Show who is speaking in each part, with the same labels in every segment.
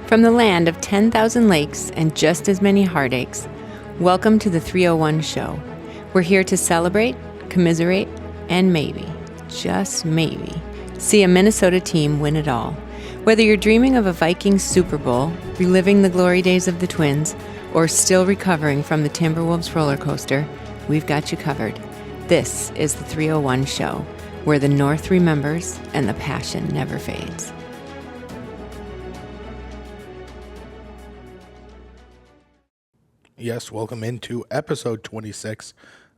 Speaker 1: From the land of 10,000 lakes and just as many heartaches, welcome to the 301 Show. We're here to celebrate, commiserate, and maybe, just maybe, see a Minnesota team win it all. Whether you're dreaming of a Vikings Super Bowl, reliving the glory days of the Twins, or still recovering from the Timberwolves roller coaster, we've got you covered. This is the 301 Show, where the North remembers and the passion never fades.
Speaker 2: Yes, welcome into episode 26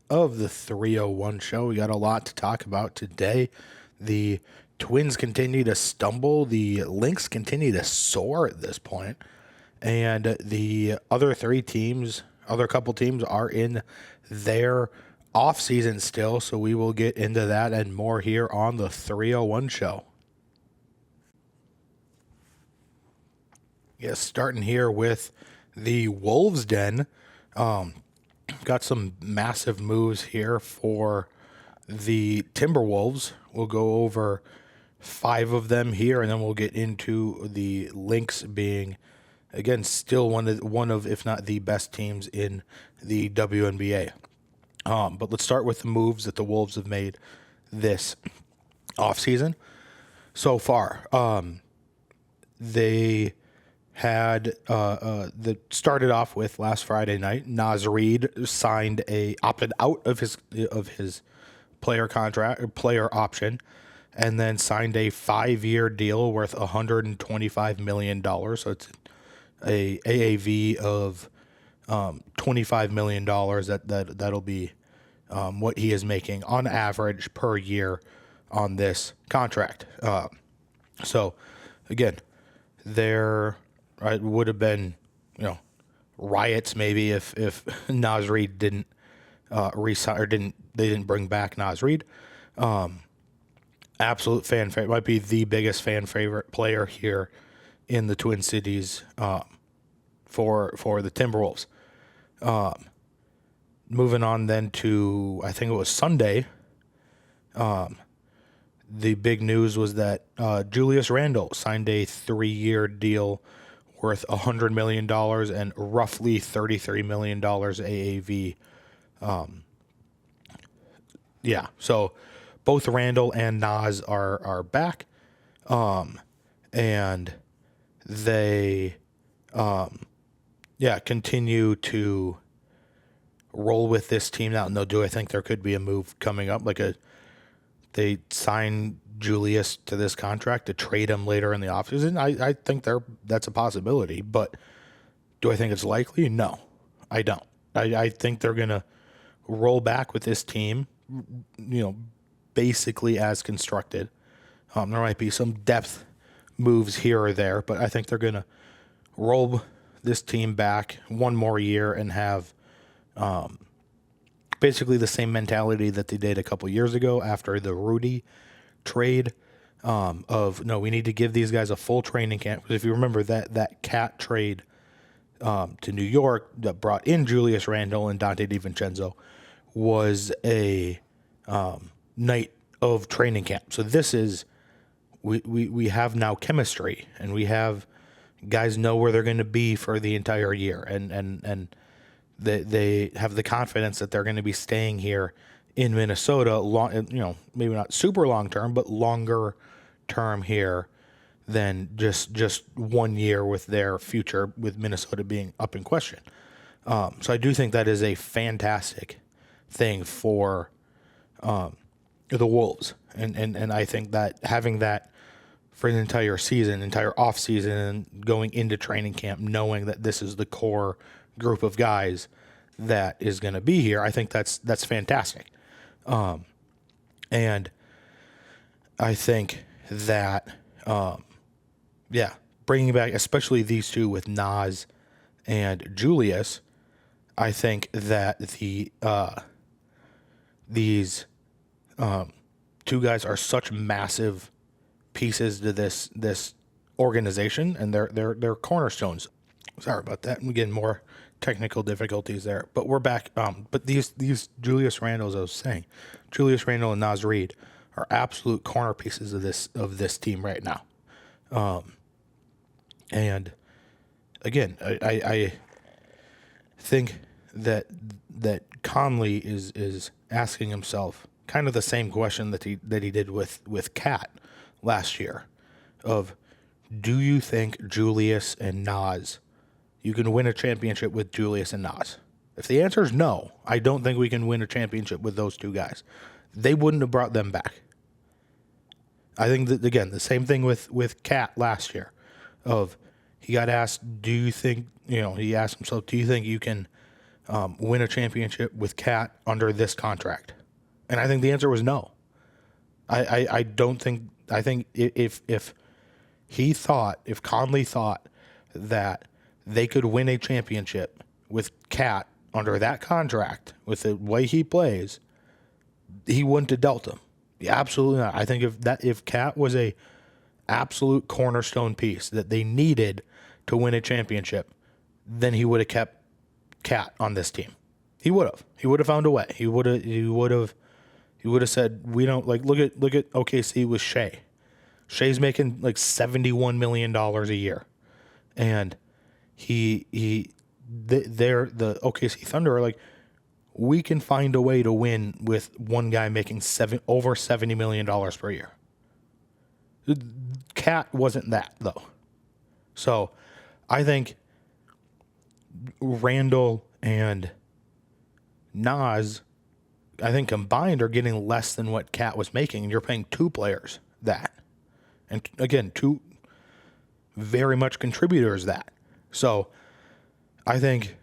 Speaker 2: of the 301 Show. We got a lot to talk about today. The Twins continue to stumble. The Lynx continue to soar at this point. And the other couple teams are in their off-season still. So we will get into that and more here on the 301 Show. Yes, starting here with the Wolves Den. Got some massive moves here for the Timberwolves. We'll go over 5 of them here, and then we'll get into the Lynx being, again, still one of if not the best teams in the WNBA. But let's start with the moves that the Wolves have made this offseason so far. They had that started off with last Friday night. Naz Reid opted out of his player contract or player option, and then signed a 5-year deal worth $125 million. So it's a AAV of $25 million. That'll be what he is making on average per year on this contract. So again, it would have been, riots maybe if Naz Reid didn't resign or they didn't bring back Naz Reid. Absolute fan favorite, might be the biggest fan favorite player here in the Twin Cities for the Timberwolves. Moving on then to, I think it was Sunday. The big news was that Julius Randle signed a 3-year deal worth $100 million and roughly $33 million AAV. So both Randle and Naz are back, and they continue to roll with this team now. No, I think there could be a move coming up, they sign Julius to this contract to trade him later in the offseason. I think that's a possibility, but do I think it's likely? No, I don't. I think they're going to roll back with this team, basically as constructed. There might be some depth moves here or there, but I think they're going to roll this team back one more year and have basically the same mentality that they did a couple years ago after the Rudy trade. We need to give these guys a full training camp. Because if you remember that Cat trade to New York that brought in Julius Randle and Dante DiVincenzo was a night of training camp. So this is we have now chemistry, and we have guys know where they're going to be for the entire year, and they have the confidence that they're going to be staying here in Minnesota long, maybe not super long term, but longer term here than just 1 year with their future with Minnesota being up in question. So I do think that is a fantastic thing for the Wolves, and I think that having that for an entire off season, and going into training camp, knowing that this is the core group of guys that is going to be here, I think that's fantastic. And I think that, bringing back, especially these two with Naz and Julius, I think that these two guys are such massive pieces to this organization, and they're cornerstones. Sorry about that. I'm getting more technical difficulties there, but we're back. But these Julius Randle, as I was saying, Julius Randle and Naz Reid are absolute corner pieces of this team right now. And again, I think that Conley is asking himself kind of the same question that he did with Cat last year, of do you think Julius and Nas, you can win a championship with Julius and Nas? If the answer is no, I don't think we can win a championship with those two guys. They wouldn't have brought them back. I think that, again, the same thing with Cat last year, of he got asked, do you think, he asked himself, do you think you can win a championship with Cat under this contract? And I think the answer was no. I don't think, I think if Conley thought that they could win a championship with Cat under that contract, with the way he plays, he wouldn't have dealt him. Yeah, absolutely not. I think if Cat was a absolute cornerstone piece that they needed to win a championship, then he would have kept Cat on this team. He would have. He would have found a way. He would have said, we don't, like, look at OKC with Shea. Shea's making like $71 million a year. And the OKC Thunder are like, we can find a way to win with one guy making over $70 million per year. Cat wasn't that, though. So I think Randall and Nas, I think combined, are getting less than what Cat was making, and you're paying two players that. And again, two very much contributors that. So I think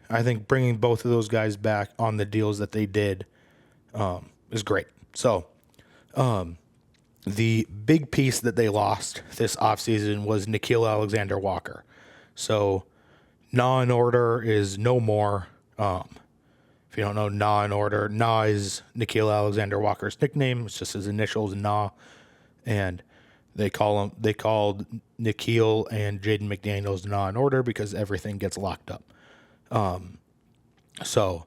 Speaker 2: bringing both of those guys back on the deals that they did is great. So the big piece that they lost this offseason was Nickeil Alexander-Walker. So Naw and Order is no more. If you don't know Naw and Order, Naw is Nickeil Alexander-Walker's nickname. It's just his initials, Naw. And they called Nickeil and Jaden McDaniels Naw and Order because everything gets locked up. So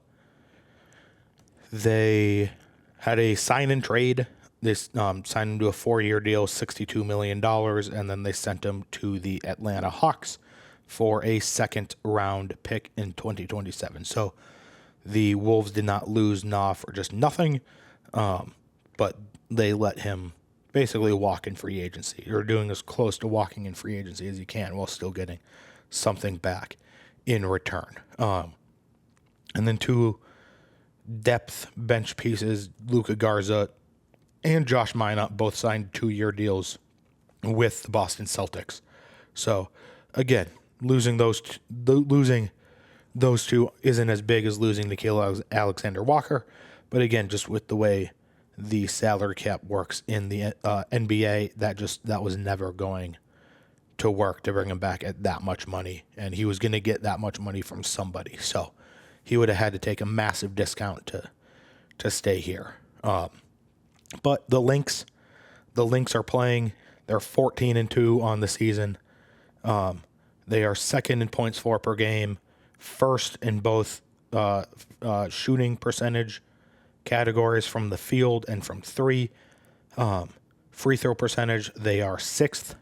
Speaker 2: they had a sign and trade. They signed him to a 4-year deal, $62 million, and then they sent him to the Atlanta Hawks for a second-round pick in 2027. So the Wolves did not lose Nah for just nothing, but they let him basically walk in free agency, or doing as close to walking in free agency as you can while still getting something back in return. And then two depth bench pieces, Luka Garza and Josh Minot, both signed 2-year deals with the Boston Celtics. So again, losing those two isn't as big as losing Nickeil Alexander-Walker, but again, just with the way the salary cap works in the NBA, that was never going to work to bring him back at that much money, and he was going to get that much money from somebody, so he would have had to take a massive discount to stay here. But the Lynx are playing. They're 14-2 on the season. They are second in points for per game, first in both shooting percentage categories from the field and from three. Free throw percentage, they are sixth.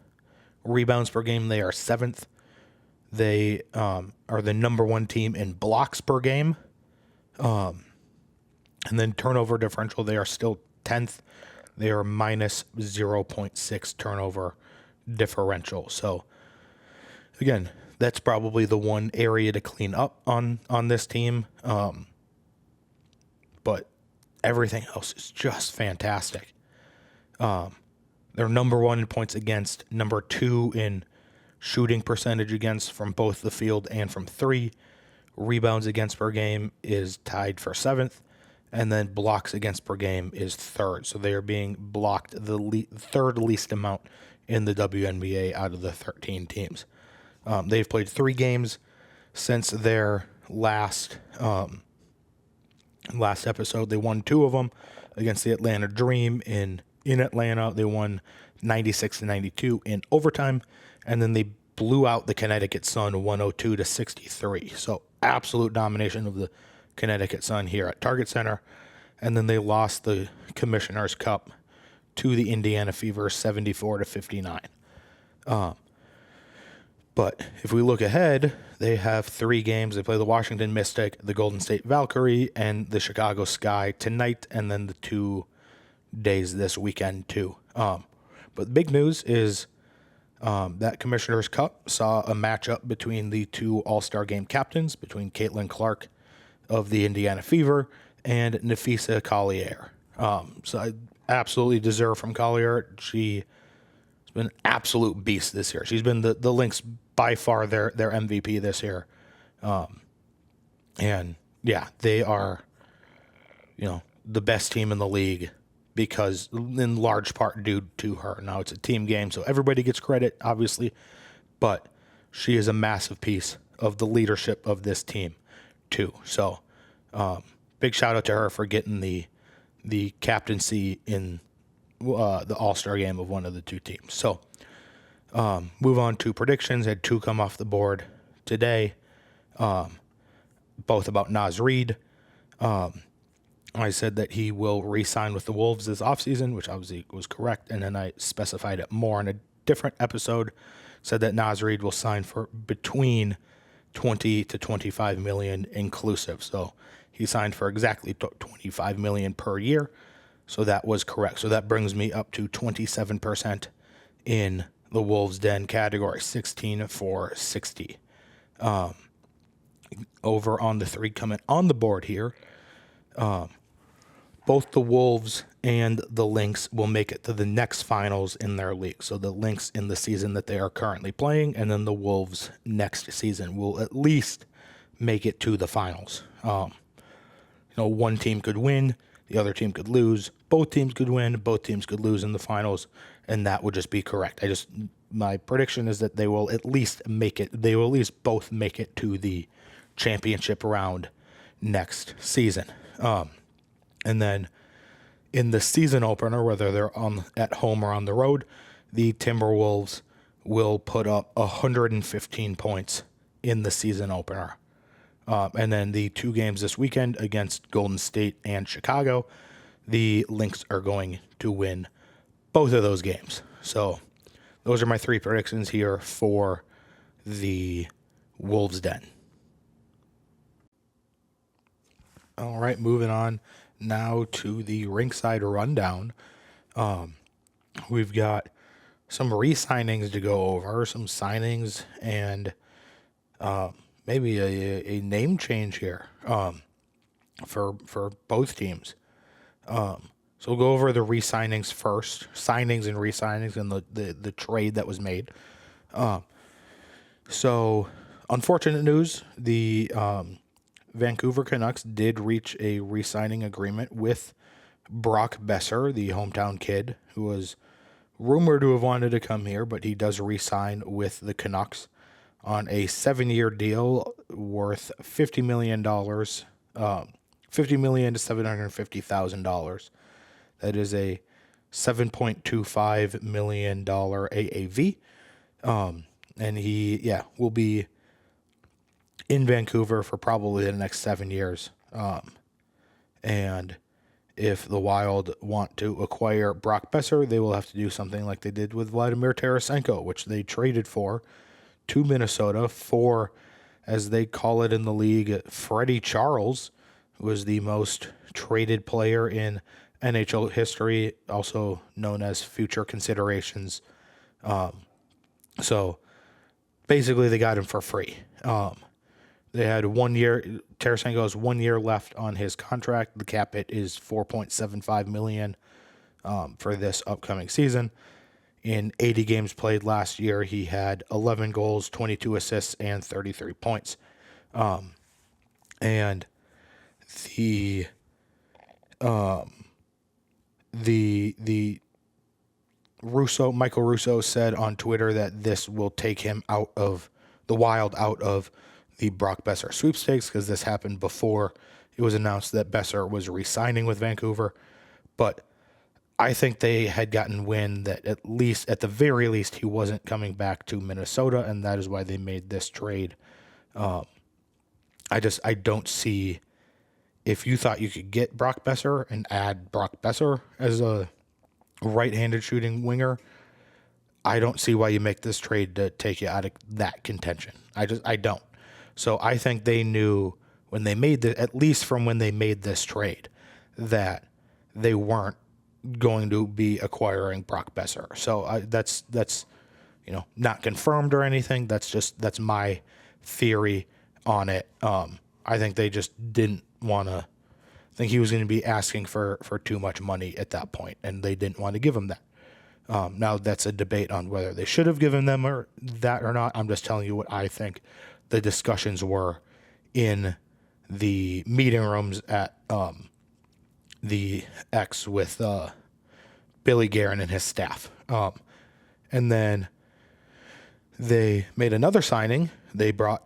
Speaker 2: Rebounds per game, they are seventh. They are the number one team in blocks per game. And then turnover differential, they are still 10th. They are minus 0.6 turnover differential. So, again, that's probably the one area to clean up on this team. But everything else is just fantastic. They're number one in points against, number two in shooting percentage against from both the field and from three. Rebounds against per game is tied for seventh. And then blocks against per game is third. So they are being blocked the third least amount in the WNBA out of the 13 teams. They've played 3 games since their last episode. They won 2 of them against the Atlanta Dream in Atlanta. They won 96-92 in overtime, and then they blew out the Connecticut Sun 102-63. So absolute domination of the Connecticut Sun here at Target Center. And then they lost the Commissioner's Cup to the Indiana Fever 74-59. But if we look ahead, they have 3 games. They play the Washington Mystic, the Golden State Valkyrie, and the Chicago Sky tonight, and then the 2 days this weekend too. But the big news is that Commissioner's Cup saw a matchup between the 2 All-Star Game captains, between Caitlin Clark of the Indiana Fever and Nafisa Collier. So I absolutely deserve from Collier. She's been an absolute beast this year. She's been the Lynx by far their MVP this year. And yeah, they are, the best team in the league because in large part due to her. Now it's a team game, so everybody gets credit, obviously, but she is a massive piece of the leadership of this team too. So big shout out to her for getting the captaincy in the All-Star game of one of the 2 teams. So move on to predictions. Had 2 come off the board today, both about Naz Reid. I said that he will re-sign with the Wolves this offseason, which obviously was correct, and then I specified it more in a different episode. Said that Naz Reid will sign for between 20 to 25 million inclusive. So he signed for exactly 25 million per year. So that was correct. So that brings me up to 27% in the Wolves Den category, 16 for 60. Over on the 3 coming on the board here, both the Wolves and the Lynx will make it to the next finals in their league. So the Lynx in the season that they are currently playing, and then the Wolves next season will at least make it to the finals. One team could win, the other team could lose. Both teams could win, both teams could lose in the finals, and that would just be correct. My prediction is that they will at least make it. They will at least both make it to the championship round next season. And then in the season opener, whether they're at home or on the road, the Timberwolves will put up 115 points in the season opener. And then the 2 games this weekend against Golden State and Chicago, the Lynx are going to win both of those games. So those are my 3 predictions here for the Wolves Den. All right, moving on now to the Rinkside Rundown. We've got some re-signings to go over, some signings, and maybe a name change here for both teams. So we'll go over the re-signings first, signings and re-signings, and the trade that was made. So unfortunate news, the Vancouver Canucks did reach a re-signing agreement with Brock Besser, the hometown kid, who was rumored to have wanted to come here, but he does re-sign with the Canucks on a 7-year deal worth $50 million, $50 million to $750,000. That is a $7.25 million AAV. And he, will be in Vancouver for probably the next 7 years. And if the Wild want to acquire Brock Besser, they will have to do something like they did with Vladimir Tarasenko, which they traded for to Minnesota for, as they call it in the league, Freddie Charles, who was the most traded player in NHL history, also known as future considerations. So basically they got him for free. They had 1 year. Tarasenko has 1 year left on his contract. The cap hit is $4.75 million for this upcoming season. In 80 games played last year, he had 11 goals, 22 assists, and 33 points. And the Michael Russo said on Twitter that this will take him out of the Wild, out of the Brock Besser sweepstakes, because this happened before it was announced that Besser was re-signing with Vancouver. But I think they had gotten wind that at the very least, he wasn't coming back to Minnesota, and that is why they made this trade. I don't see, if you thought you could get Brock Besser and add Brock Besser as a right-handed shooting winger, I don't see why you make this trade to take you out of that contention. I don't. So I think they knew when they made at least from when they made this trade, that they weren't going to be acquiring Brock Besser. So that's not confirmed or anything. That's my theory on it. I think they just didn't want to. I think he was going to be asking for too much money at that point, and they didn't want to give him that. Now that's a debate on whether they should have given them that or not. I'm just telling you what I think the discussions were in the meeting rooms at the X with Billy Guerin and his staff. And then they made another signing. They brought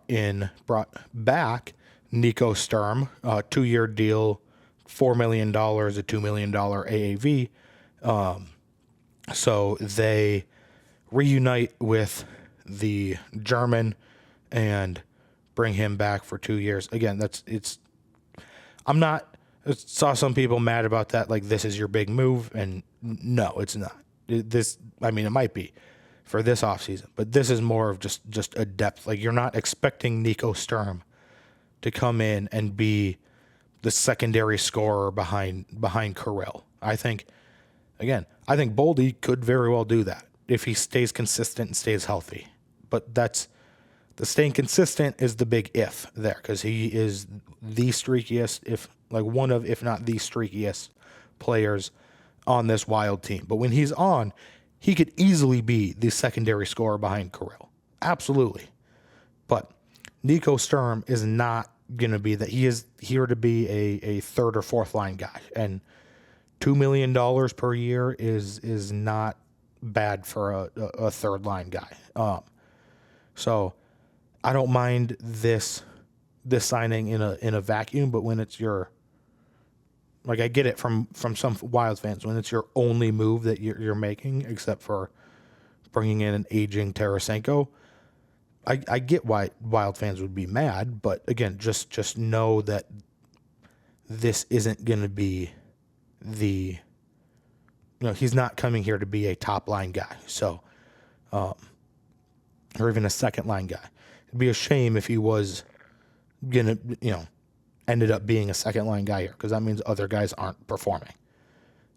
Speaker 2: back Nico Sturm, 2-year deal, $4 million, a $2 million AAV. So they reunite with the German and bring him back for 2 years. Again, I saw some people mad about that, like this is your big move, and no, it's not. It might be for this offseason, but this is more of just a depth. Like, you're not expecting Nico Sturm to come in and be the secondary scorer behind Kirill. I think Boldy could very well do that if he stays consistent and stays healthy. But the staying consistent is the big if there, because he is the streakiest, if not the streakiest players on this Wild team. But when he's on, he could easily be the secondary scorer behind Kirill. Absolutely. But Nico Sturm is not going to be that. He is here to be a third or fourth line guy. And $2 million per year is not bad for a third line guy. So I don't mind this signing in a vacuum, but when it's I get it from some Wild fans, when it's your only move that you're making, except for bringing in an aging Tarasenko, I get why Wild fans would be mad, but again, just know that this isn't going to be he's not coming here to be a top line guy. So, or even a second line guy. It'd be a shame if he was gonna, ended up being a second line guy here, because that means other guys aren't performing.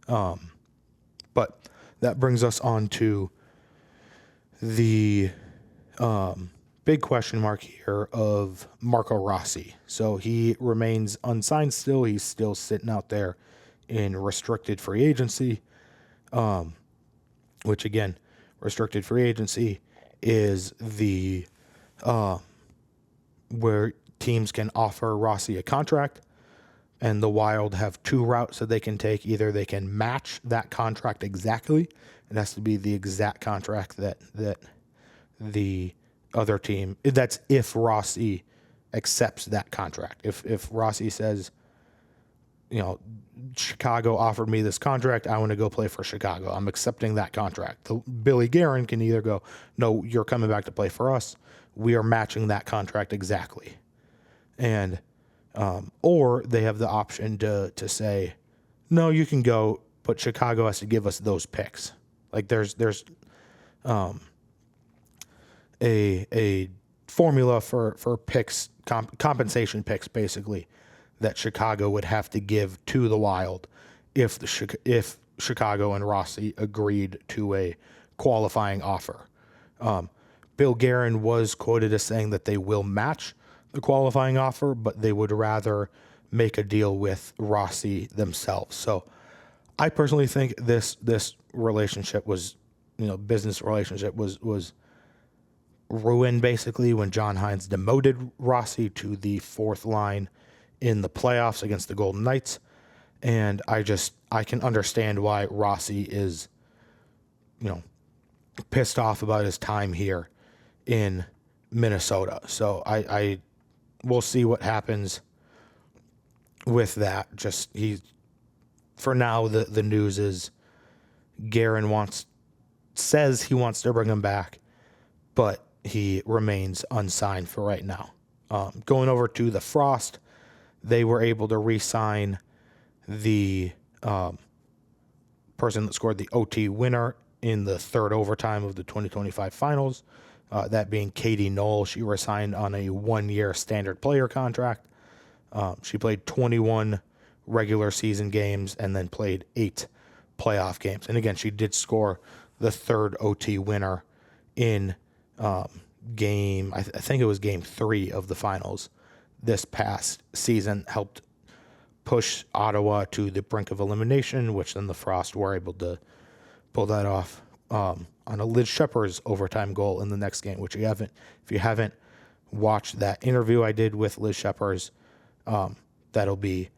Speaker 2: But that brings us on to the big question mark here of Marco Rossi. So he remains unsigned still. He's still sitting out there in restricted free agency, which again, restricted free agency is the where teams can offer Rossi a contract, and the Wild have two routes that they can take. Either they can match that contract exactly. It has to be the exact contract that the other team, that's if Rossi accepts that contract. If Rossi says, Chicago offered me this contract, I want to go play for Chicago, I'm accepting that contract. Billy Guerin can either go, no, you're coming back to play for us, we are matching that contract exactly. And or they have the option to say, no, you can go, but Chicago has to give us those picks. Like there's a formula for picks, compensation picks, basically, that Chicago would have to give to the Wild if Chicago and Rossi agreed to a qualifying offer. Bill Guerin was quoted as saying that they will match the qualifying offer, but they would rather make a deal with Rossi themselves. So I personally think this relationship was, business relationship was ruined basically when John Hines demoted Rossi to the fourth line in the playoffs against the Golden Knights. And I can understand why Rossi is, pissed off about his time here in Minnesota. So I we'll see what happens with that. For now, the news is Guerin says he wants to bring him back, but he remains unsigned for right now. Going over to the Frost, they were able to re-sign the person that scored the OT winner in the third overtime of the 2025 finals, that being Katie Knoll. She resigned on a 1-year standard player contract. She played 21 regular season games and then played 8 playoff games. And again, she did score the third OT winner in I think it was game 3 of the finals this past season, helped push Ottawa to the brink of elimination, which then the Frost were able to pull that off on a Liz Shepard's overtime goal in the next game, which if you haven't watched that interview I did with Liz Shepard's, that'll be,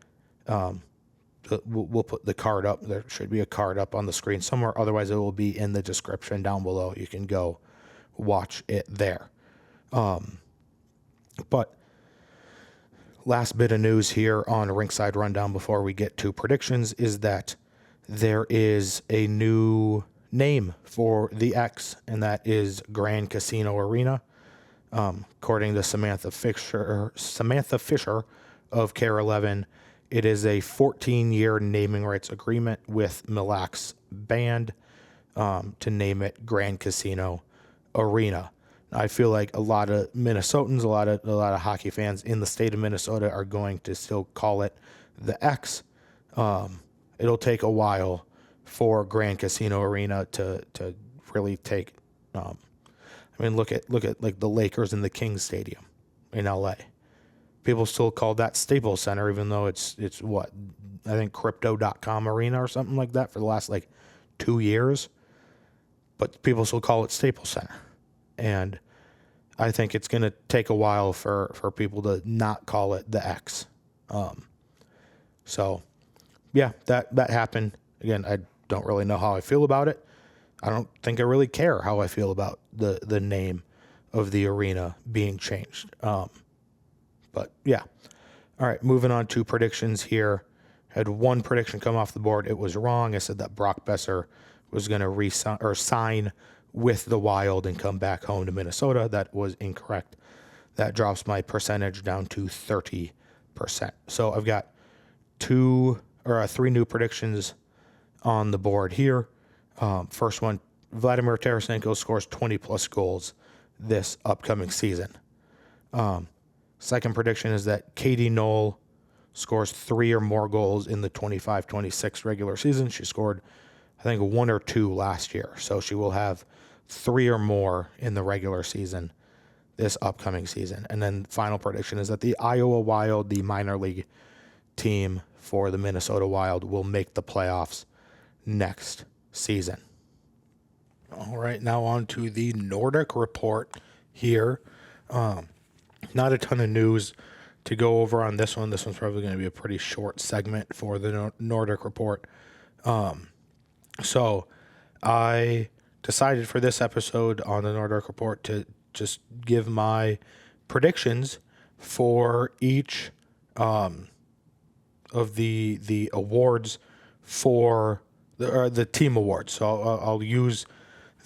Speaker 2: we'll put the card up. There should be a card up on the screen somewhere. Otherwise, it will be in the description down below. You can go watch it there. But last bit of news here on Rinkside Rundown before we get to predictions is that there is a new name for the X, and that is Grand Casino Arena. According to Samantha Fisher of Care 11, it is a 14-year naming rights agreement with Mille Lacs Band to name it Grand Casino Arena. I feel like a lot of Minnesotans, a lot of hockey fans in the state of Minnesota are going to still call it the X. It'll take a while for Grand Casino Arena to really take. Look at like the Lakers and the Kings Stadium in LA. People still call that Staples Center, even though it's what I think Crypto.com Arena or something like that for the last 2 years. But people still call it Staples Center. And I think it's going to take a while for people to not call it the X. So, yeah, that happened. Again, I don't really know how I feel about it. I don't think I really care how I feel about the name of the arena being changed. But, yeah. All right, moving on to predictions here. Had one prediction come off the board. It was wrong. I said that Brock Besser was going to sign with the Wild and come back home to Minnesota. That was incorrect. That drops my percentage down to 30%. So I've got 3 new predictions on the board here. First one, Vladimir Tarasenko scores 20-plus goals this upcoming season. Second prediction is that Katie Knoll scores 3 or more goals in the 25-26 regular season. She scored, I think, 1 or 2 last year. So she will have 3 or more in the regular season this upcoming season. And then final prediction is that the Iowa Wild, the minor league team for the Minnesota Wild, will make the playoffs next season. All right, now on to the Nordic Report here. Not a ton of news to go over on this one. This one's probably going to be a pretty short segment for the Nordic Report. So I decided for this episode on the Nordic Report to just give my predictions for each of the awards for the team awards. So I'll use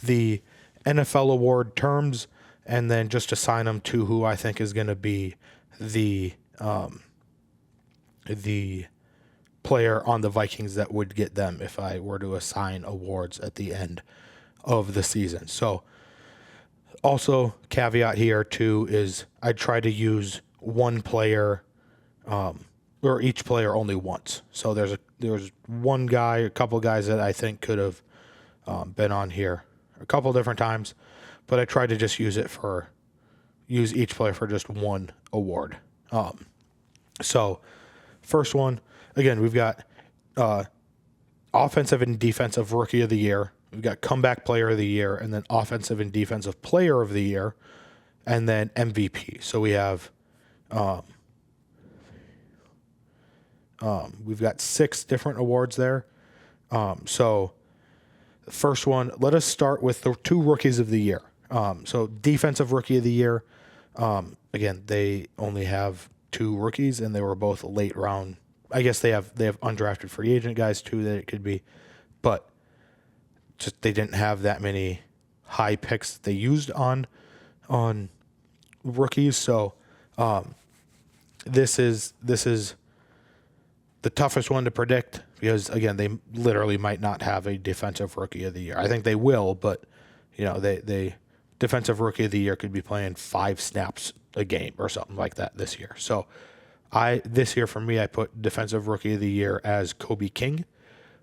Speaker 2: the NFL award terms and then just assign them to who I think is going to be the player on the Vikings that would get them if I were to assign awards at the end of the season. So also caveat here too is I try to use one player or each player only once. So there's one guy, a couple guys that I think could have been on here a couple different times, but I tried to just use each player for just one award. So first one, again, we've got offensive and defensive rookie of the year. We've got comeback player of the year, and then offensive and defensive player of the year, and then MVP. So we have we've got 6 different awards there. So the first one, let us start with the 2 rookies of the year. So defensive rookie of the year, again, they only have 2 rookies, and they were both late round. I guess they have undrafted free agent guys too that it could be, but just they didn't have that many high picks that they used on rookies. So this is the toughest one to predict because again, they literally might not have a defensive rookie of the year. I think they will, but they defensive rookie of the year could be playing 5 snaps a game or something like that this year. So this year for me, I put defensive rookie of the year as Kobe King,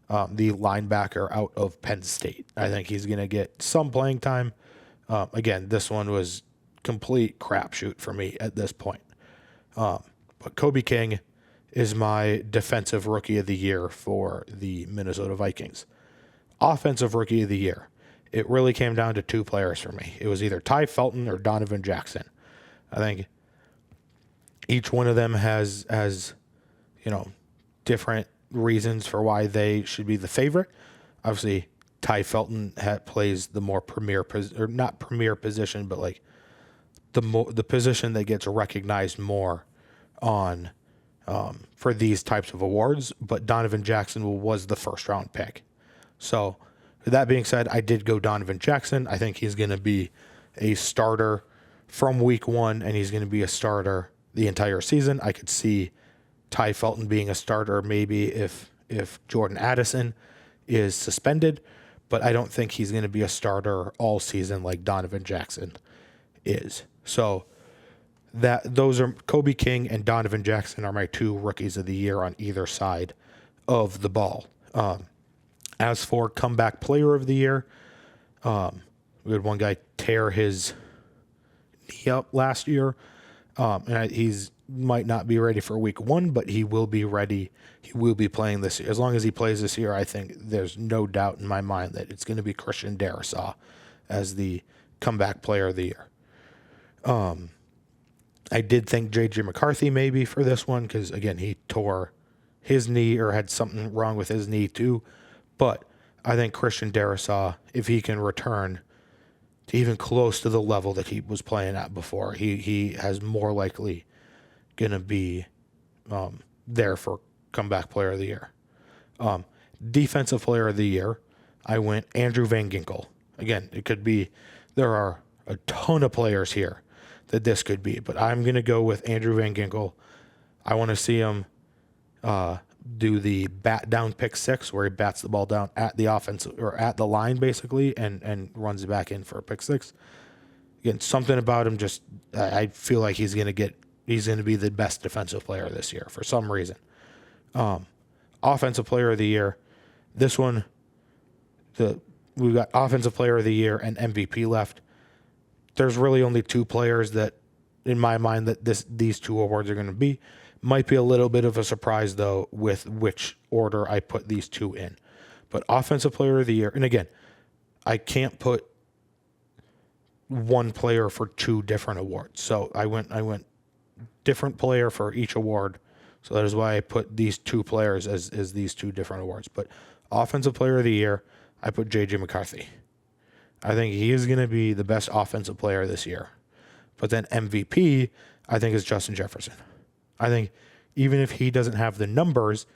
Speaker 2: the linebacker out of Penn State. I think he's going to get some playing time. Again, this one was complete crapshoot for me at this point. But Kobe King is my defensive rookie of the year for the Minnesota Vikings. Offensive rookie of the year. It really came down to 2 players for me. It was either Ty Felton or Donovan Jackson. I think each one of them has different reasons for why they should be the favorite. Obviously, Ty Felton plays the more not premier position, but like the position that gets recognized more on for these types of awards. But Donovan Jackson was the first round pick. So with that being said, I did go Donovan Jackson. I think he's going to be a starter from week 1, and he's going to be a starter the entire season. I could see Ty Felton being a starter maybe if Jordan Addison is suspended, but I don't think he's going to be a starter all season like Donovan Jackson is. So those are Kobe King and Donovan Jackson are my 2 rookies of the year on either side of the ball. As for comeback player of the year, we had one guy tear his knee up last year, and he's might not be ready for week 1, but he will be ready. He will be playing this year. As long as he plays this year, I think there's no doubt in my mind that it's going to be Christian Darrisaw as the comeback player of the year. I did think J.J. McCarthy maybe for this one because, again, he tore his knee or had something wrong with his knee too. But I think Christian Darrisaw, if he can return to even close to the level that he was playing at before, he has more likely going to be there for comeback player of the year. Defensive player of the year, I went Andrew Van Ginkel. Again, it could be, there are a ton of players here that this could be, but I'm going to go with Andrew Van Ginkel. I want to see him do the bat down pick 6 where he bats the ball down at the offense or at the line basically and runs it back in for a pick 6. Again, something about him just, I feel like he's going to be the best defensive player this year for some reason. Offensive player of the year. This one, we've got offensive player of the year and MVP left. There's really only 2 players that, in my mind, that these 2 awards are going to be. Might be a little bit of a surprise, though, with which order I put these 2 in. But offensive player of the year, and again, I can't put one player for 2 different awards. So I went different player for each award. So that is why I put these 2 players as these 2 different awards. But offensive player of the year, I put J.J. McCarthy. I think he is going to be the best offensive player this year. But then MVP, I think, is Justin Jefferson. I think even if he doesn't have the numbers,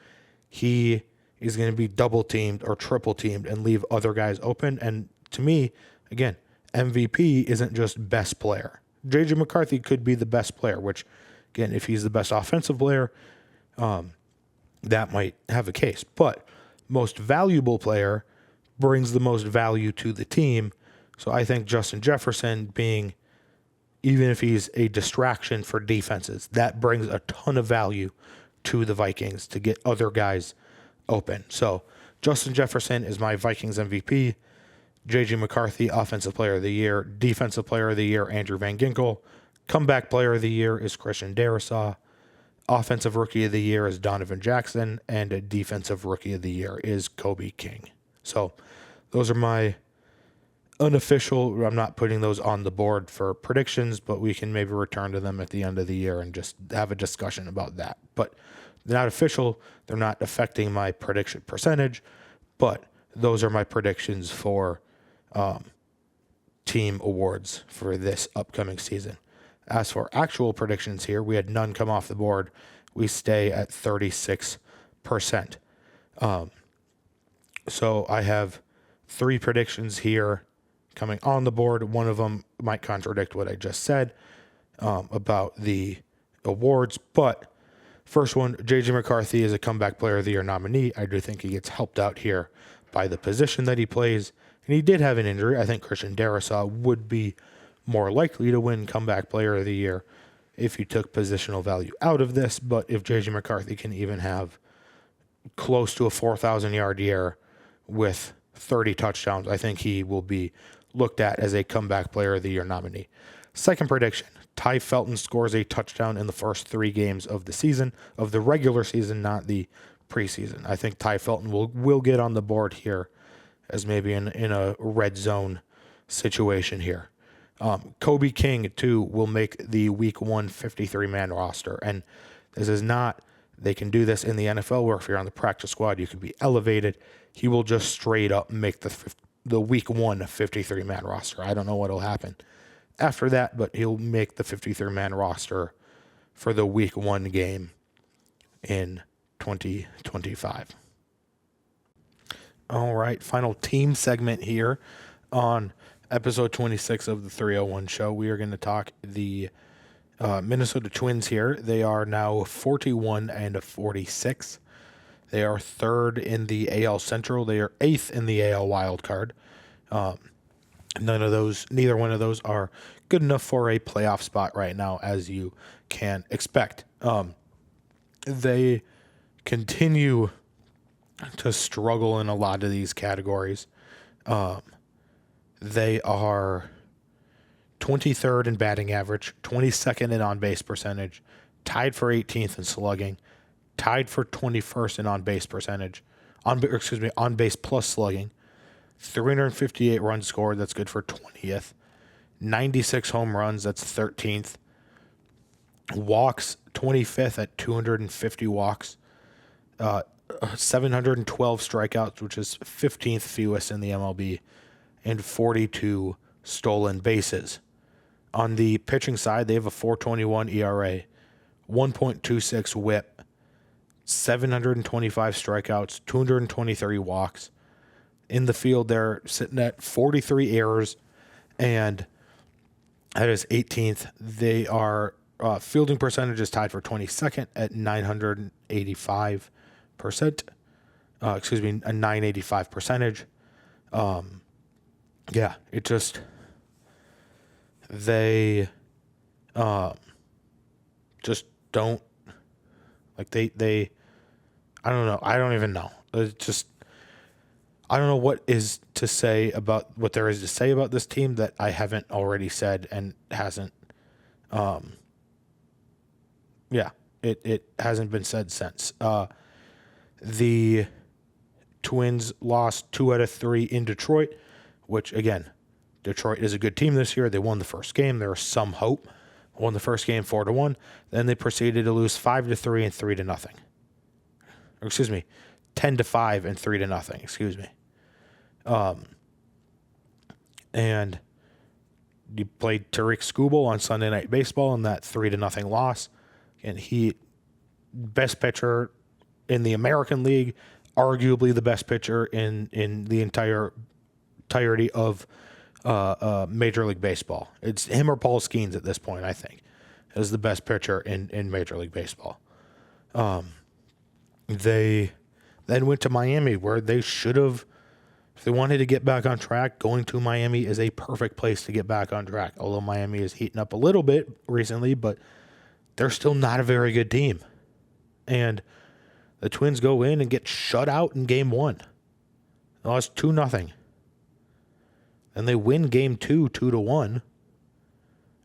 Speaker 2: he is going to be double teamed or triple teamed and leave other guys open. And to me, again, MVP isn't just best player. J.J. McCarthy could be the best player, which, again, if he's the best offensive player, that might have a case. But most valuable player brings the most value to the team. So I think Justin Jefferson being, even if he's a distraction for defenses, that brings a ton of value to the Vikings to get other guys open. So Justin Jefferson is my Vikings MVP. J.J. McCarthy, Offensive Player of the Year. Defensive Player of the Year, Andrew Van Ginkel. Comeback Player of the Year is Christian Darrisaw. Offensive Rookie of the Year is Donovan Jackson. And a Defensive Rookie of the Year is Kobe King. So those are my unofficial. I'm not putting those on the board for predictions, but we can maybe return to them at the end of the year and just have a discussion about that. But they're not official. They're not affecting my prediction percentage, but those are my predictions for team awards for this upcoming season. As for actual predictions here, we had none come off the board. We stay at 36%. So I have 3 predictions here coming on the board. One of them might contradict what I just said about the awards, but First one, J.J. McCarthy is a comeback player of the year nominee. I do think he gets helped out here by the position that he plays. And he did have an injury. I think Christian Darrisaw would be more likely to win comeback player of the year if you took positional value out of this. But if J.J. McCarthy can even have close to a 4,000-yard year with 30 touchdowns, I think he will be looked at as a comeback player of the year nominee. Second prediction, Ty Felton scores a touchdown in the first 3 games of the season, of the regular season, not the preseason. I think Ty Felton will get on the board here as maybe in a red zone situation here. Kobe King, too, will make the week 1 53-man roster. And this is not, they can do this in the NFL where if you're on the practice squad, you can be elevated. He will just straight up make the week 1 53-man roster. I don't know what will happen after that, but he'll make the 53-man roster for the week 1 game in 2025. All right, final team segment here on episode 26 of the 301 show. We are going to talk the Minnesota Twins here. They are now 41-46. They are 3rd in the AL Central. They are 8th in the AL Wild Card. Neither one of those are good enough for a playoff spot right now, as you can expect. They continue to struggle in a lot of these categories. They are 23rd in batting average, 22nd in on-base percentage, tied for 18th in slugging, tied for 21st in on-base percentage, on-base plus slugging, 358 runs scored, that's good for 20th, 96 home runs, that's 13th, walks, 25th at 250 walks, 712 strikeouts, which is 15th fewest in the MLB, and 42 stolen bases. On the pitching side, they have a 4.21 ERA, 1.26 WHIP, 725 strikeouts, 223 walks. In the field, they're sitting at 43 errors, and that is 18th. They are fielding percentage is tied for 22nd at 985%. A 985 percentage. Yeah, it just they just don't like they I don't know. I don't even know. It's just I don't know what is to say about what there is to say about this team that I haven't already said and hasn't it hasn't been said since. The Twins lost 2 out of 3 in Detroit, which again, Detroit is a good team this year. They won the first game. There was some hope. Won the first game 4-1. Then they proceeded to lose 5-3 and 3-0. Or 10-5 and 3-0. And you played Tariq Skubal on Sunday Night Baseball in that 3-0 loss. And he, best pitcher in the American League, arguably the best pitcher in the entirety of Major League Baseball. It's him or Paul Skeens at this point, I think, is the best pitcher in Major League Baseball. They then went to Miami, where they should have, if they wanted to get back on track, going to Miami is a perfect place to get back on track. Although Miami is heating up a little bit recently, but they're still not a very good team. And the Twins go in and get shut out in game 1. They lost 2-0. And they win game 2, 2-1. And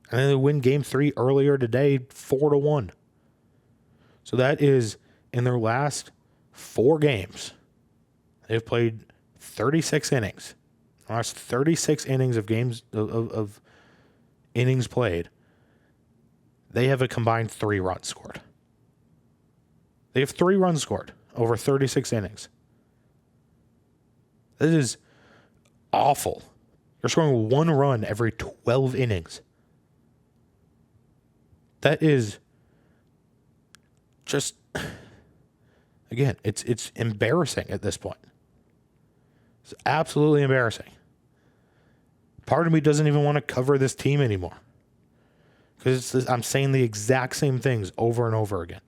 Speaker 2: then they win game 3 earlier today, 4-1. So that is in their last 4 games. They've played 36 innings. Last 36 innings of games of innings played. They have a combined 3 runs scored. They have 3 runs scored over 36 innings. That is awful. You're scoring 1 run every 12 innings. That is just, again, it's embarrassing at this point. It's absolutely embarrassing. Part of me doesn't even want to cover this team anymore. Because I'm saying the exact same things over and over again.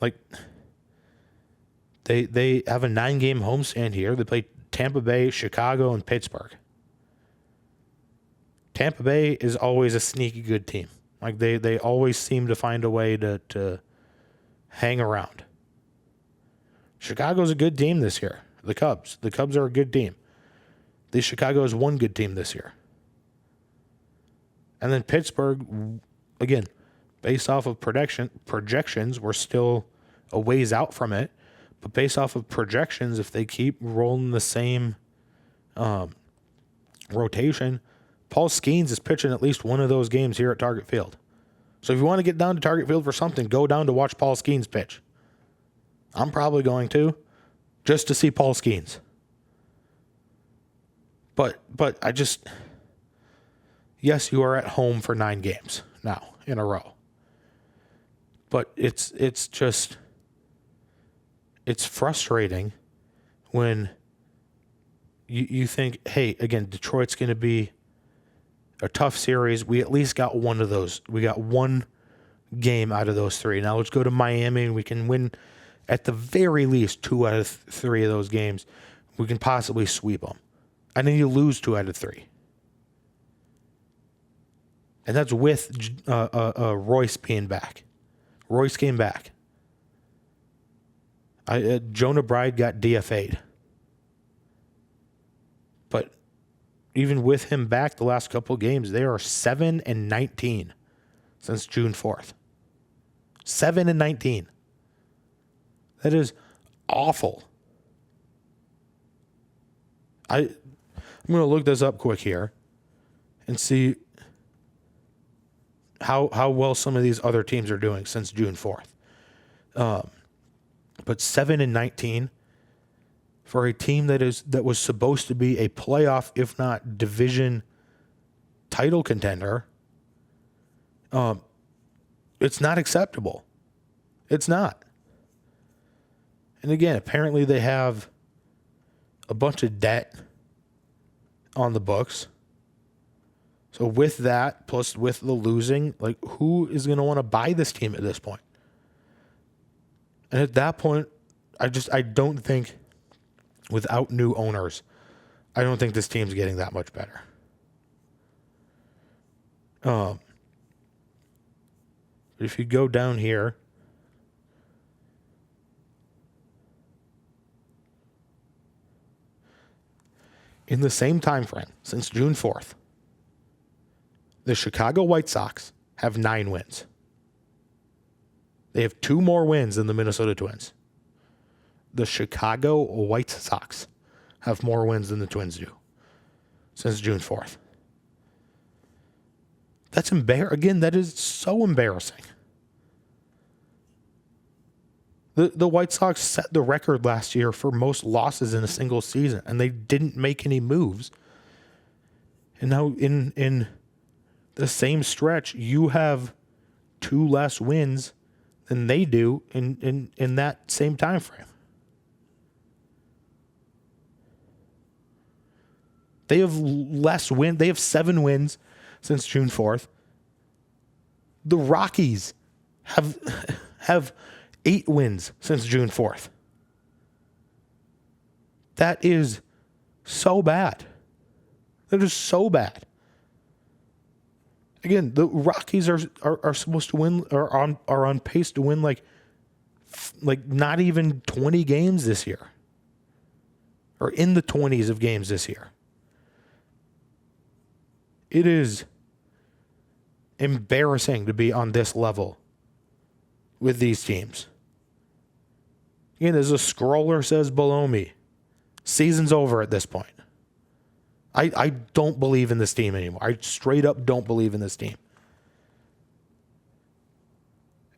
Speaker 2: Like, they have a 9-game homestand here. They play Tampa Bay, Chicago, and Pittsburgh. Tampa Bay is always a sneaky good team. Like, they always seem to find a way to hang around. Chicago's a good team this year. The Cubs. The Cubs are a good team. Chicago is one good team this year. And then Pittsburgh, again, based off of projections, we're still a ways out from it. But based off of projections, if they keep rolling the same rotation, Paul Skeens is pitching at least one of those games here at Target Field. So if you want to get down to Target Field for something, go down to watch Paul Skeens pitch. I'm probably going to, just to see Paul Skeens. But I just, yes, you are at home for 9 games now in a row. But it's frustrating when you think, hey, again, Detroit's going to be a tough series. We at least got one of those. We got one game out of those 3. Now let's go to Miami and we can win at the very least 2 out of 3 of those games. We can possibly sweep them. And then you lose 2 out of 3. And that's with Royce being back. Royce came back. Jonah Bride got DFA'd. But even with him back the last couple of games, they are 7-19 since June 4th. 7-19. That is awful. I'm going to look this up quick here and see how well some of these other teams are doing since June 4th. But 7-19 for a team that was supposed to be a playoff, if not division title contender, it's not acceptable. It's not. And again, apparently they have a bunch of debt on the books. So with that, plus with the losing, like, who is going to want to buy this team at this point? And at that point, I don't think, without new owners, I don't think this team's getting that much better. If you go down here, in the same time frame, since June 4th, the Chicago White Sox have 9 wins. They have 2 more wins than the Minnesota Twins. The Chicago White Sox have more wins than the Twins do since June 4th. That's again, that is so embarrassing. The White Sox set the record last year for most losses in a single season, and they didn't make any moves. And now in the same stretch, you have 2 less wins than they do in that same time frame. They have less win. They have 7 wins since June 4th. The Rockies have 8 wins since June 4th. That is so bad. That is so bad. Again, the Rockies are supposed to win, are on pace to win like not even 20 games this year, or in the 20s of games this year. It is embarrassing to be on this level with these teams. Again, as a scroller says below me, season's over at this point. I don't believe in this team anymore. I straight up don't believe in this team.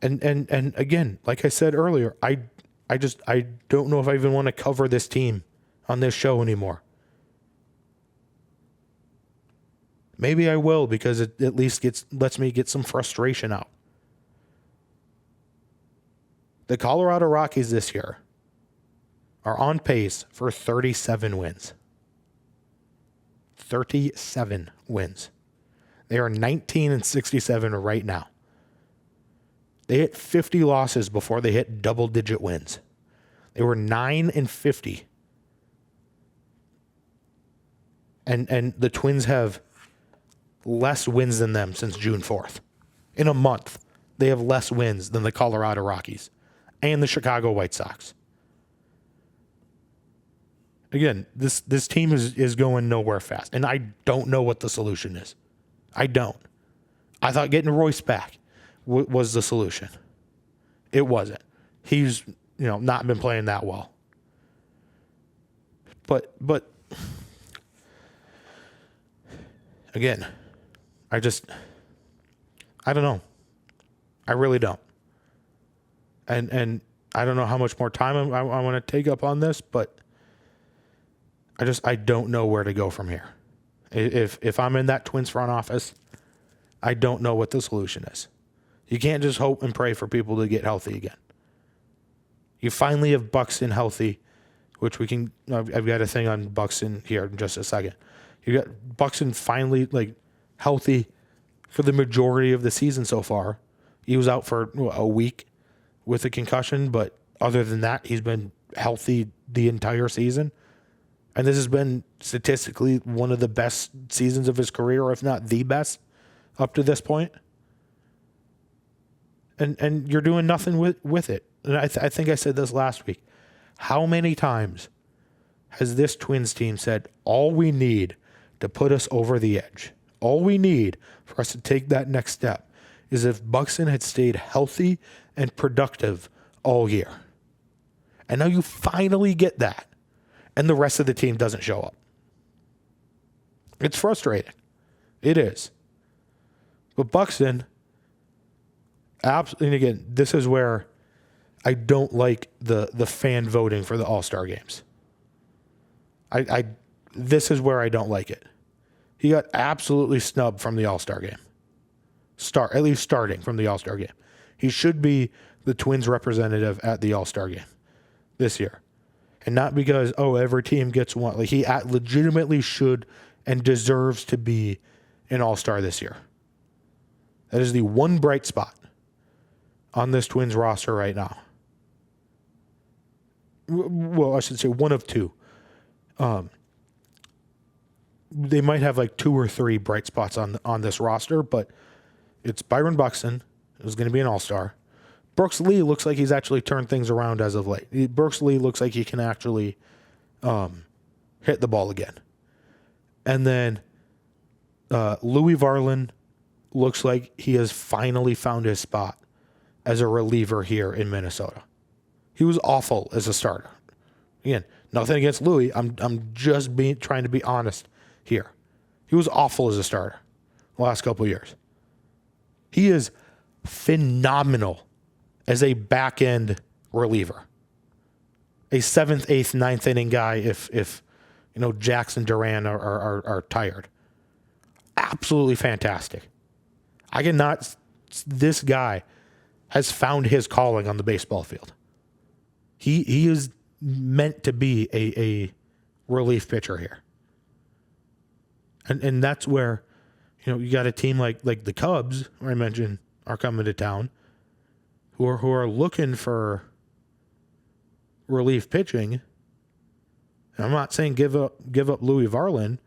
Speaker 2: And again, like I said earlier, I don't know if I even want to cover this team on this show anymore. Maybe I will, because it at least lets me get some frustration out. The Colorado Rockies this year are on pace for 37 wins. 37 wins. They are 19-67 right now. They hit 50 losses before they hit double-digit wins. They were 9-50. And the Twins have less wins than them since June 4th. In a month, they have less wins than the Colorado Rockies and the Chicago White Sox. Again, this team is going nowhere fast, and I don't know what the solution is. I don't. I thought getting Royce back was the solution. It wasn't. He's not been playing that well. But again, I don't know. I really don't. And I don't know how much more time I want to take up on this, but I don't know where to go from here. If I'm in that Twins front office, I don't know what the solution is. You can't just hope and pray for people to get healthy again. You finally have Buxton healthy, which we can. I've got a thing on Buxton here in just a second. You got Buxton finally healthy for the majority of the season so far. He was out for a week with a concussion, but other than that, he's been healthy the entire season. And this has been statistically one of the best seasons of his career, if not the best, up to this point. And you're doing nothing with it. And I think I said this last week. How many times has this Twins team said, all we need to put us over the edge, all we need for us to take that next step is if Buxton had stayed healthy and productive all year. And now you finally get that. And the rest of the team doesn't show up. It's frustrating. It is. But Buxton, absolutely, and again, this is where I don't like the fan voting for the All-Star games. This is where I don't like it. He got absolutely snubbed from the All-Star game. At least starting from the All-Star game. He should be the Twins representative at the All-Star game this year. And not because, every team gets one. He legitimately should and deserves to be an All-Star this year. That is the one bright spot on this Twins roster right now. Well, I should say one of two. They might have 2 or 3 bright spots on this roster, but it's Byron Buxton, who's going to be an All-Star. Brooks Lee looks like he's actually turned things around as of late. Brooks Lee looks like he can actually hit the ball again. And then Louis Varland looks like he has finally found his spot as a reliever here in Minnesota. He was awful as a starter. Again, nothing against Louis. I'm just trying to be honest here. He was awful as a starter the last couple of years. He is phenomenal as a back-end reliever. A 7th, 8th, 9th inning guy if Jackson Duran are tired. Absolutely fantastic. This guy has found his calling on the baseball field. He is meant to be a relief pitcher here. And that's where, you got a team like the Cubs, where I mentioned, are coming to town, who are looking for relief pitching. And I'm not saying give up Louis Varland.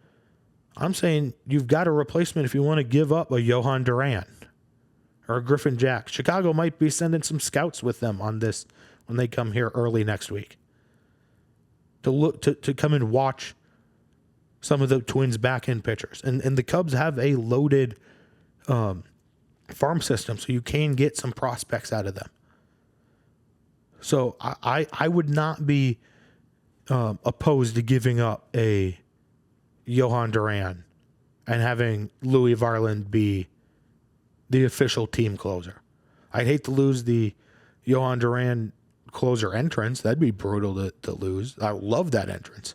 Speaker 2: I'm saying you've got a replacement if you want to give up a Johan Duran or a Griffin Jack. Chicago might be sending some scouts with them on this when they come here early next week to come and watch some of the Twins' back-end pitchers. And the Cubs have a loaded farm system, so you can get some prospects out of them. So I would not be opposed to giving up a Johan Duran and having Louis Varland be the official team closer. I'd hate to lose the Johan Duran closer entrance. That'd be brutal to lose. I love that entrance.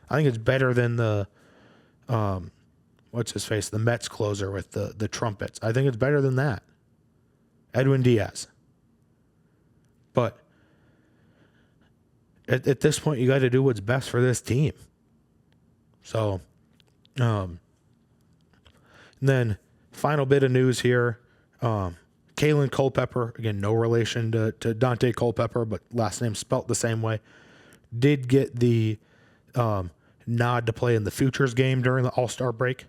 Speaker 2: I think it's better than the what's his face, the Mets closer with the trumpets. I think it's better than that. Edwin Diaz. But at this point, you got to do what's best for this team. So, and then final bit of news here. Kalen Culpepper, again, no relation to Dante Culpepper, but last name spelt the same way, did get the nod to play in the Futures game during the All-Star break.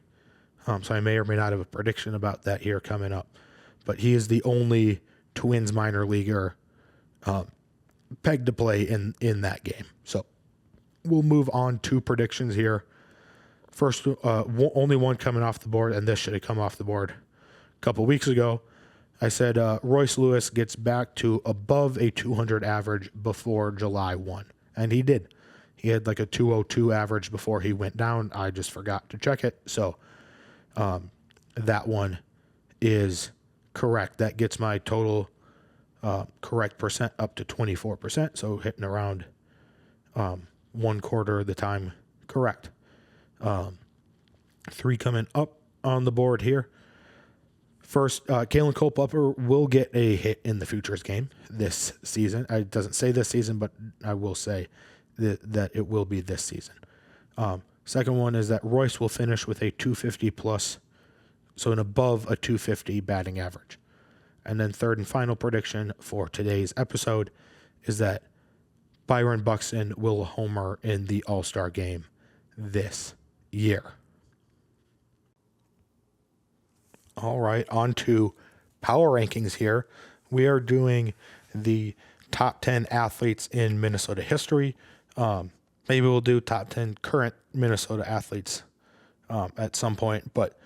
Speaker 2: So I may or may not have a prediction about that here coming up. But he is the only Twins minor leaguer pegged to play in that game. So we'll move on to predictions here. First, only one coming off the board, and this should have come off the board a couple weeks ago. I said Royce Lewis gets back to above a 200 average before July 1. And he did. He had like a 202 average before he went down. I just forgot to check it. So that one is correct. That gets my total correct percent up to 24%. So hitting around 1/4 of the time correct. 3 coming up on the board here. First, Kalen Culpepper will get a hit in the Futures game this season. It doesn't say this season, but I will say that it will be this season. Second one is that Royce will finish with a 250 plus, so an above a 250 batting average. And then third and final prediction for today's episode is that Byron Buxton will homer in the All-Star game this year. All right, on to power rankings here. We are doing the top 10 athletes in Minnesota history. Maybe we'll do top 10 current Minnesota athletes at some point, but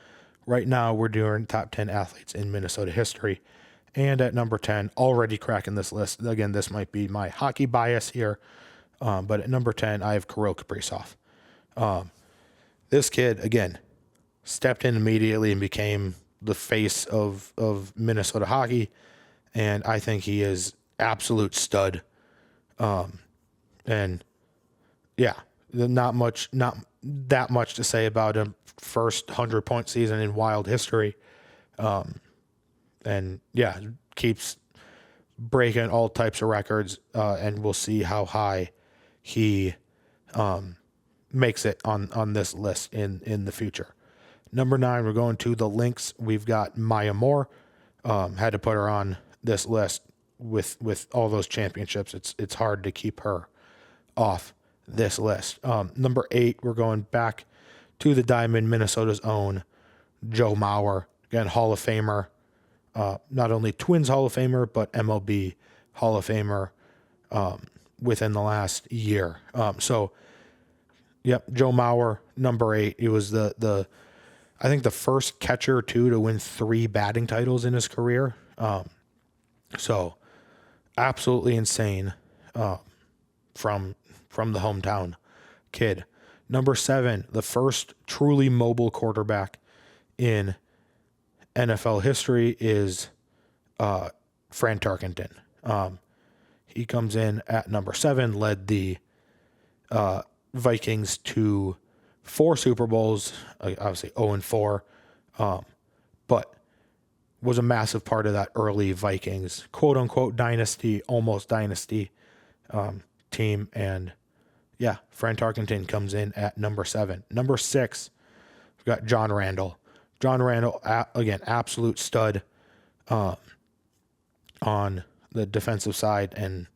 Speaker 2: right now we're doing top 10 athletes in Minnesota history. And at number 10, already cracking this list. Again, this might be my hockey bias here, but at number 10, I have Kirill Kaprizov. This kid, again, stepped in immediately and became the face of Minnesota hockey, and I think he is absolute stud. And yeah, not that much to say about him. First 100-point season in Wild history, and yeah, keeps breaking all types of records. And we'll see how high he makes it on this list in the future. Number 9, we're going to the Lynx. We've got Maya Moore. Had to put her on this list with all those championships. It's hard to keep her off this list. Number 8, we're going back to the Diamond, Minnesota's own Joe Mauer. Again, Hall of Famer. Not only Twins Hall of Famer, but MLB Hall of Famer within the last year. Yep, Joe Mauer, number 8. He was I think the first catcher too to win 3 batting titles in his career. So absolutely insane from the hometown kid. Number 7, the first truly mobile quarterback in NFL history is Fran Tarkenton. He comes in at number 7, led the Vikings to 4 Super Bowls, obviously 0-4, but was a massive part of that early Vikings, quote-unquote dynasty, almost dynasty team. And yeah, Fran Tarkenton comes in at number 7. Number 6, we've got John Randall. John Randall, again, absolute stud on the defensive side, and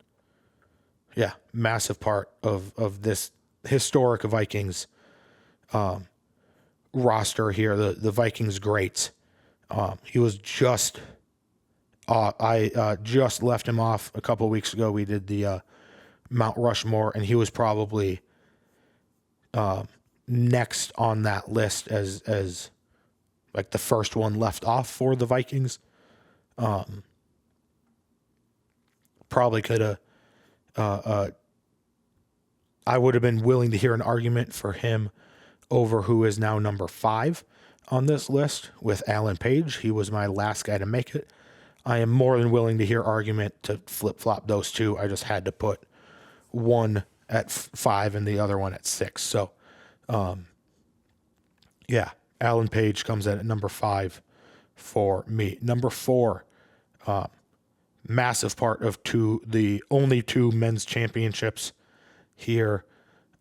Speaker 2: yeah, massive part of this historic Vikings roster here, the Vikings greats. He was just, I just left him off a couple of weeks ago. We did the Mount Rushmore, and he was probably next on that list as like the first one left off for the Vikings. Probably could have, I would have been willing to hear an argument for him over who is now number 5 on this list with Alan Page. He was my last guy to make it. I am more than willing to hear argument to flip-flop those two. I just had to put one at 5 and the other one at 6. So, yeah, Alan Page comes in at number 5 for me. Number 4, massive part of the only 2 men's championships here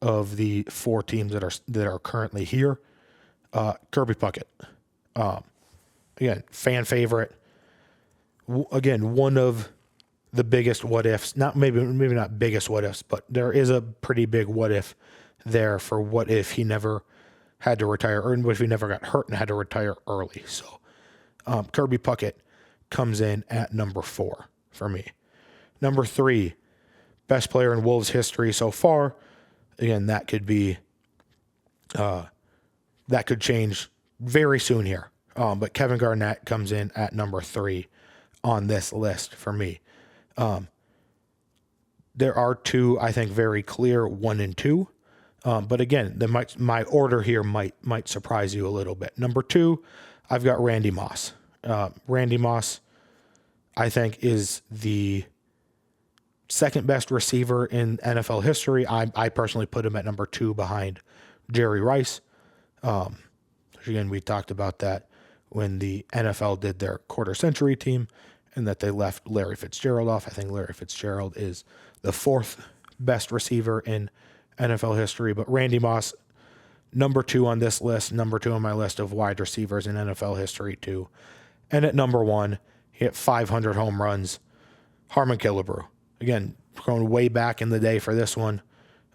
Speaker 2: of the 4 teams that are currently here. Kirby Puckett. Again, fan favorite. again, one of the biggest what ifs, maybe not biggest what ifs, but there is a pretty big what if there for what if he never had to retire, or what if he never got hurt and had to retire early. So Kirby Puckett comes in at number 4 for me. Number 3, best player in Wolves history so far. Again, that could change very soon here. But Kevin Garnett comes in at number 3 on this list for me. There are 2, I think, very clear, 1 and 2. But again, my order here might surprise you a little bit. Number 2, I've got Randy Moss. Randy Moss, I think, is the second best receiver in NFL history. I personally put him at number 2 behind Jerry Rice. Again, we talked about that when the NFL did their quarter century team and that they left Larry Fitzgerald off. I think Larry Fitzgerald is the 4th best receiver in NFL history, but Randy Moss, number 2 on this list, number 2 on my list of wide receivers in NFL history too. And at number 1, he hit 500 home runs, Harmon Killebrew. Again, going way back in the day for this one.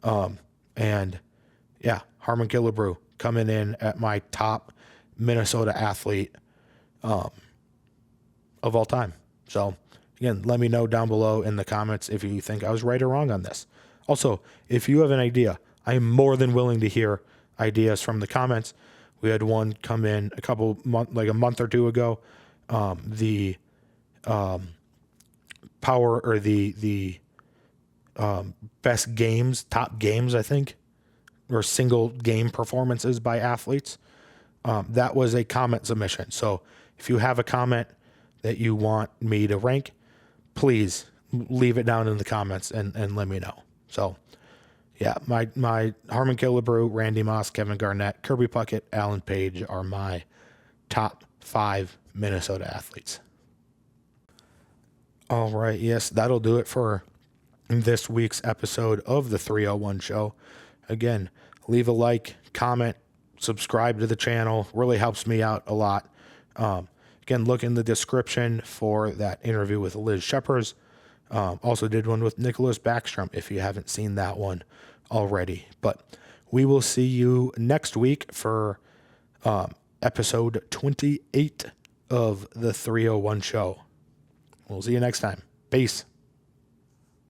Speaker 2: And yeah, Harmon Killebrew coming in at my top Minnesota athlete of all time. So again, let me know down below in the comments if you think I was right or wrong on this. Also, if you have an idea, I am more than willing to hear ideas from the comments. We had one come in a month or 2 ago. The power or the best games, top games, I think, or single game performances by athletes. That was a comment submission. So if you have a comment that you want me to rank, please leave it down in the comments and let me know. So yeah, my Harmon Killebrew, Randy Moss, Kevin Garnett, Kirby Puckett, Alan Page are my top 5 Minnesota athletes. All right, yes, that'll do it for this week's episode of the 301 Show. Again, leave a like, comment, subscribe to the channel. Really helps me out a lot. Again, look in the description for that interview with Liz Shepers. Also did one with Nicholas Backstrom if you haven't seen that one already. But we will see you next week for episode 28 of the 301 Show. We'll see you next time. Peace.